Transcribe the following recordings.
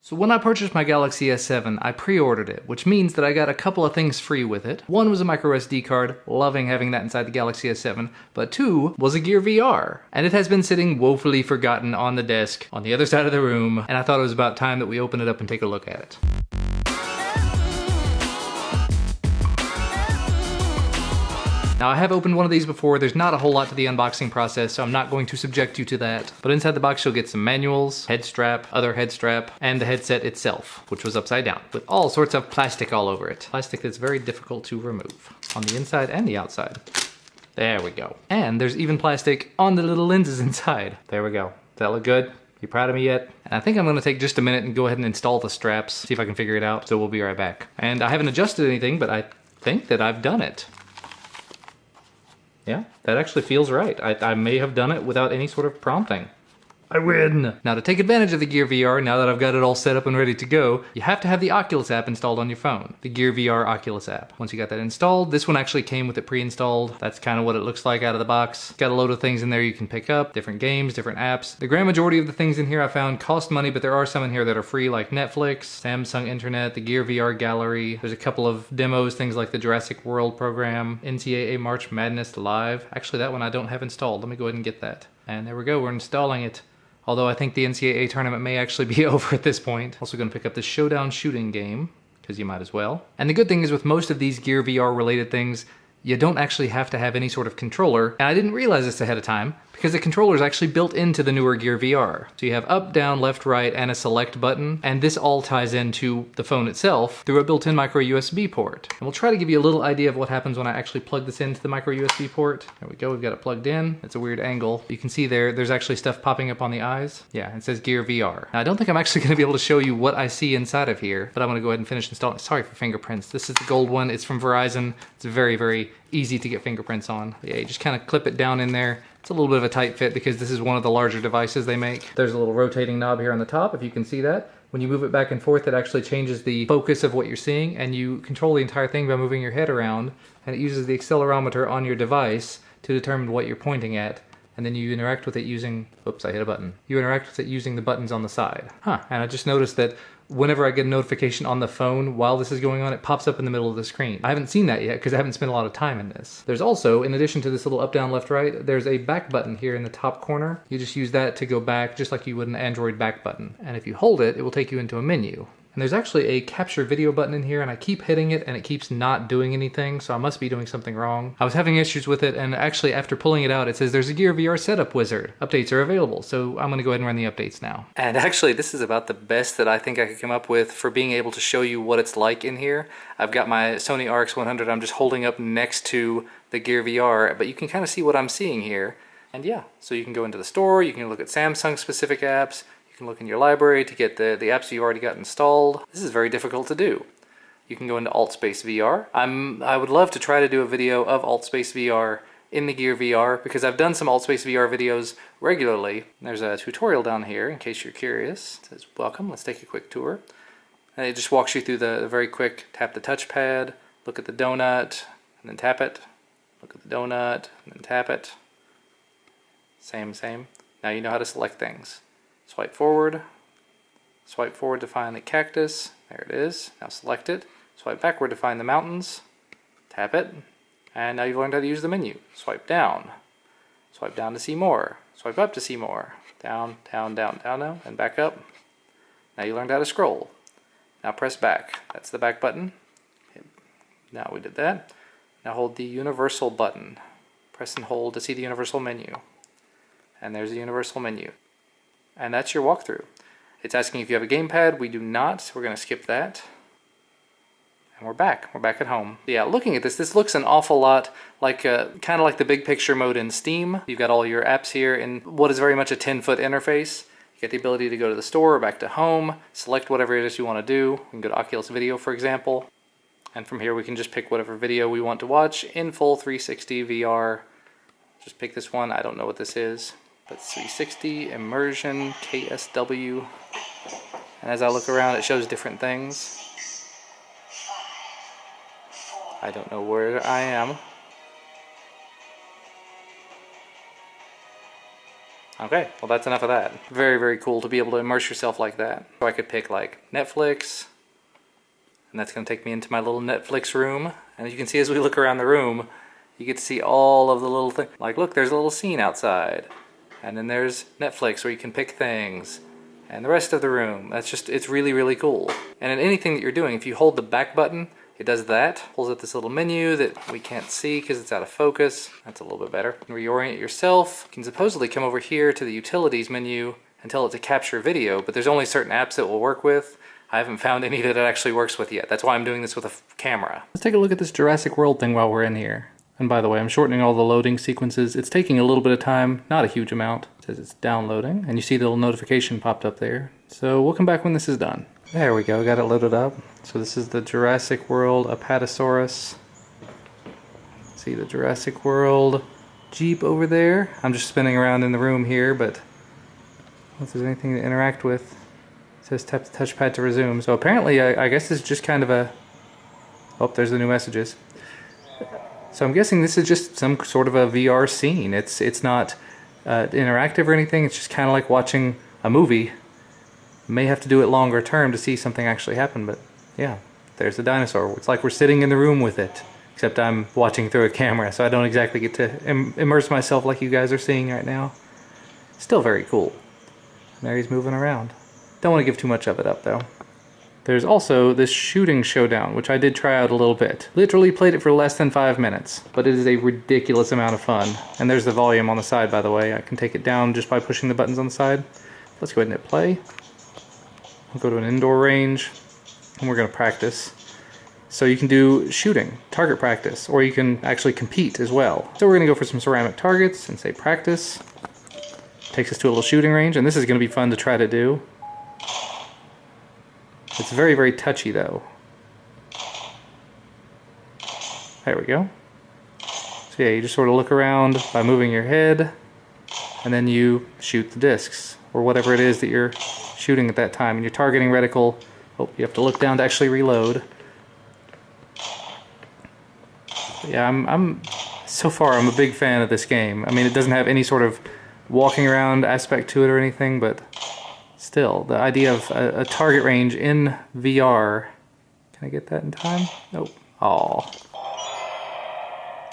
So when I purchased my Galaxy S7, I pre-ordered it, which means that I got a couple of things free with it. One was a micro SD card, loving having that inside the Galaxy S7, but two was a Gear VR. And it has been sitting woefully forgotten on the desk on the other side of the room, and I thought it was about time that we open it up and take a look at it. Now I have opened one of these before. There's not a whole lot to the unboxing process, so I'm not going to subject you to that. But inside the box you'll get some manuals, head strap, other head strap, and the headset itself, which was upside down, with all sorts of plastic all over it. Plastic that's very difficult to remove, on the inside and the outside. There we go. And there's even plastic on the little lenses inside. There we go. Does that look good? You proud of me yet? And I think I'm gonna take just a minute and go ahead and install the straps, see if I can figure it out, so we'll be right back. And I haven't adjusted anything, but I think that I've done it. Yeah, that actually feels right. I may have done it without any sort of prompting. I win! Now to take advantage of the Gear VR, now that I've got it all set up and ready to go, you have to have the Oculus app installed on your phone. The Gear VR Oculus app. Once you got that installed, this one actually came with it pre-installed. That's kind of what it looks like out of the box. Got a load of things in there you can pick up, different games, different apps. The grand majority of the things in here I found cost money, but there are some in here that are free, like Netflix, Samsung Internet, the Gear VR Gallery. There's a couple of demos, things like the Jurassic World program, NCAA March Madness Live. Actually, that one I don't have installed. Let me go ahead and get that. And there we go, we're installing it. Although I think the NCAA tournament may actually be over at this point. Also gonna pick up the Showdown shooting game, because you might as well. And the good thing is with most of these Gear VR related things, you don't actually have to have any sort of controller. And I didn't realize this ahead of time, because the controller is actually built into the newer Gear VR. So you have up, down, left, right, and a select button, and this all ties into the phone itself through a built-in micro USB port. And we'll try to give you a little idea of what happens when I actually plug this into the micro USB port. There we go, we've got it plugged in. It's a weird angle. You can see there's actually stuff popping up on the eyes. Yeah, it says Gear VR. Now I don't think I'm actually gonna be able to show you what I see inside of here, but I'm gonna go ahead and finish installing. Sorry for fingerprints. This is the gold one, it's from Verizon. It's very, very easy to get fingerprints on. Yeah, you just kind of clip it down in there. It's a little bit of a tight fit because this is one of the larger devices they make. There's a little rotating knob here on the top, if you can see that. When you move it back and forth, it actually changes the focus of what you're seeing, and you control the entire thing by moving your head around, and it uses the accelerometer on your device to determine what you're pointing at, and then you interact with it using, oops, I hit a button. You interact with it using the buttons on the side. And I just noticed that whenever I get a notification on the phone while this is going on, it pops up in the middle of the screen. I haven't seen that yet because I haven't spent a lot of time in this. There's also, in addition to this little up, down, left, right, there's a back button here in the top corner. You just use that to go back just like you would an Android back button. And if you hold it, it will take you into a menu. And there's actually a capture video button in here, and I keep hitting it and it keeps not doing anything, so I must be doing something wrong. I was having issues with it, and actually after pulling it out, it says there's a Gear VR setup wizard. Updates are available, so I'm gonna go ahead and run the updates now. And actually, this is about the best that I think I could come up with for being able to show you what it's like in here. I've got my Sony RX100, I'm just holding up next to the Gear VR, but you can kind of see what I'm seeing here. And yeah, so you can go into the store, you can look at Samsung specific apps, you can look in your library to get the apps you've already got installed. This is very difficult to do. You can go into AltSpace VR. I would love to try to do a video of AltSpace VR in the Gear VR because I've done some AltSpace VR videos regularly. There's a tutorial down here in case you're curious. It says, welcome, let's take a quick tour. And it just walks you through the very quick, tap the touchpad, look at the donut, and then tap it. Look at the donut, and then tap it. Same. Now you know how to select things. Swipe forward to find the cactus, there it is, now select it, swipe backward to find the mountains, tap it, and now you've learned how to use the menu. Swipe down to see more, swipe up to see more, down now, and back up. Now you learned how to scroll. Now press back, that's the back button. Now we did that. Now hold the universal button. Press and hold to see the universal menu. And there's the universal menu. And that's your walkthrough. It's asking if you have a gamepad. We do not, so we're going to skip that. And we're back. We're back at home. Yeah, looking at this looks an awful lot like, kind of like the big picture mode in Steam. You've got all your apps here in what is very much a 10-foot interface. You get the ability to go to the store or back to home, select whatever it is you want to do. We can go to Oculus Video, for example. And from here we can just pick whatever video we want to watch in full 360 VR. Just pick this one. I don't know what this is. That's 360, Immersion, KSW. And as I look around, it shows different things. I don't know where I am. Okay, well that's enough of that. Very, very cool to be able to immerse yourself like that. So I could pick like Netflix, and that's gonna take me into my little Netflix room. And as you can see, as we look around the room, you get to see all of the little things. Like look, there's a little scene outside. And then there's Netflix where you can pick things. And the rest of the room, it's really, really cool. And in anything that you're doing, if you hold the back button, it does that, pulls up this little menu that we can't see because it's out of focus. That's a little bit better. Reorient yourself. You can supposedly come over here to the utilities menu and tell it to capture video, but there's only certain apps it will work with. I haven't found any that it actually works with yet. That's why I'm doing this with a camera. Let's take a look at this Jurassic World thing while we're in here. And by the way, I'm shortening all the loading sequences. It's taking a little bit of time, not a huge amount. It says it's downloading, and you see the little notification popped up there. So we'll come back when this is done. There we go, got it loaded up. So this is the Jurassic World Apatosaurus. See the Jurassic World Jeep over there. I'm just spinning around in the room here, but if there's anything to interact with, it says tap the touchpad to resume. So apparently, I guess this is just kind of a... Oh, there's the new messages. So I'm guessing this is just some sort of a VR scene. It's not interactive or anything. It's just kind of like watching a movie. May have to do it longer term to see something actually happen, but yeah, there's the dinosaur. It's like we're sitting in the room with it, except I'm watching through a camera, so I don't exactly get to immerse myself like you guys are seeing right now. Still very cool. And there he's moving around. Don't want to give too much of it up, though. There's also this shooting showdown, which I did try out a little bit. Literally played it for less than 5 minutes, but it is a ridiculous amount of fun. And there's the volume on the side, by the way. I can take it down just by pushing the buttons on the side. Let's go ahead and hit play. We'll go to an indoor range, and we're going to practice. So you can do shooting, target practice, or you can actually compete as well. So we're going to go for some ceramic targets and say practice. Takes us to a little shooting range, and this is going to be fun to try to do. It's very, very touchy though. There we go. So yeah, you just sort of look around by moving your head, and then you shoot the discs, or whatever it is that you're shooting at that time. And your targeting reticle, oh, you have to look down to actually reload. But yeah, so far I'm a big fan of this game. I mean, it doesn't have any sort of walking around aspect to it or anything, but still, the idea of a target range in VR. Can I get that in time? Nope. Aw.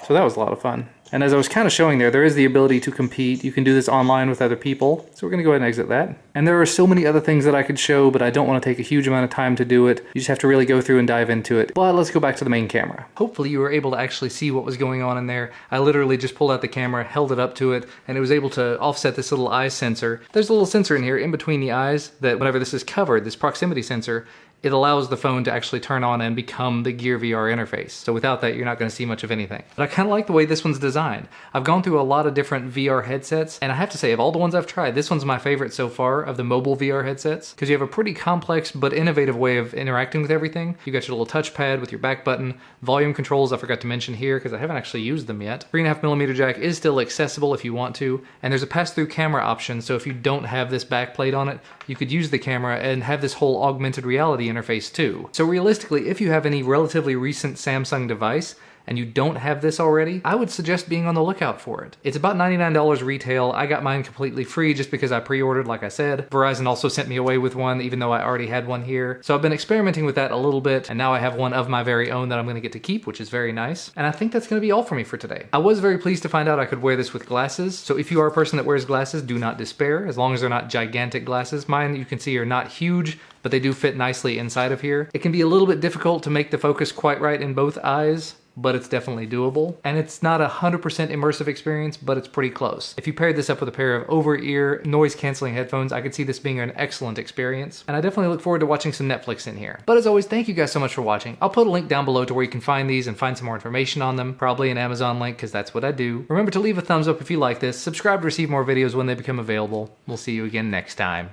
So that was a lot of fun. And as I was kind of showing there is the ability to compete. You can do this online with other people. So we're going to go ahead and exit that. And there are so many other things that I could show, but I don't want to take a huge amount of time to do it. You just have to really go through and dive into it. But let's go back to the main camera. Hopefully you were able to actually see what was going on in there. I literally just pulled out the camera, held it up to it, and it was able to offset this little eye sensor. There's a little sensor in here in between the eyes that whenever this is covered, this proximity sensor, it allows the phone to actually turn on and become the Gear VR interface. So without that, you're not going to see much of anything. But I kind of like the way this one's designed. I've gone through a lot of different VR headsets, and I have to say, of all the ones I've tried, this one's my favorite so far of the mobile VR headsets, because you have a pretty complex but innovative way of interacting with everything. You got your little touchpad with your back button, volume controls I forgot to mention here because I haven't actually used them yet. 3.5mm jack is still accessible if you want to, and there's a pass-through camera option, so if you don't have this back plate on it, you could use the camera and have this whole augmented reality interface too. So realistically, if you have any relatively recent Samsung device and you don't have this already, I would suggest being on the lookout for it. It's about $99 retail. I got mine completely free just because I pre-ordered, like I said. Verizon also sent me away with one, even though I already had one here. So I've been experimenting with that a little bit, and now I have one of my very own that I'm gonna get to keep, which is very nice. And I think that's gonna be all for me for today. I was very pleased to find out I could wear this with glasses. So if you are a person that wears glasses, do not despair, as long as they're not gigantic glasses. Mine, you can see, are not huge, but they do fit nicely inside of here. It can be a little bit difficult to make the focus quite right in both eyes, but it's definitely doable. And it's not a 100% immersive experience, but it's pretty close. If you paired this up with a pair of over-ear noise-canceling headphones, I could see this being an excellent experience. And I definitely look forward to watching some Netflix in here. But as always, thank you guys so much for watching. I'll put a link down below to where you can find these and find some more information on them. Probably an Amazon link, because that's what I do. Remember to leave a thumbs up if you like this. Subscribe to receive more videos when they become available. We'll see you again next time.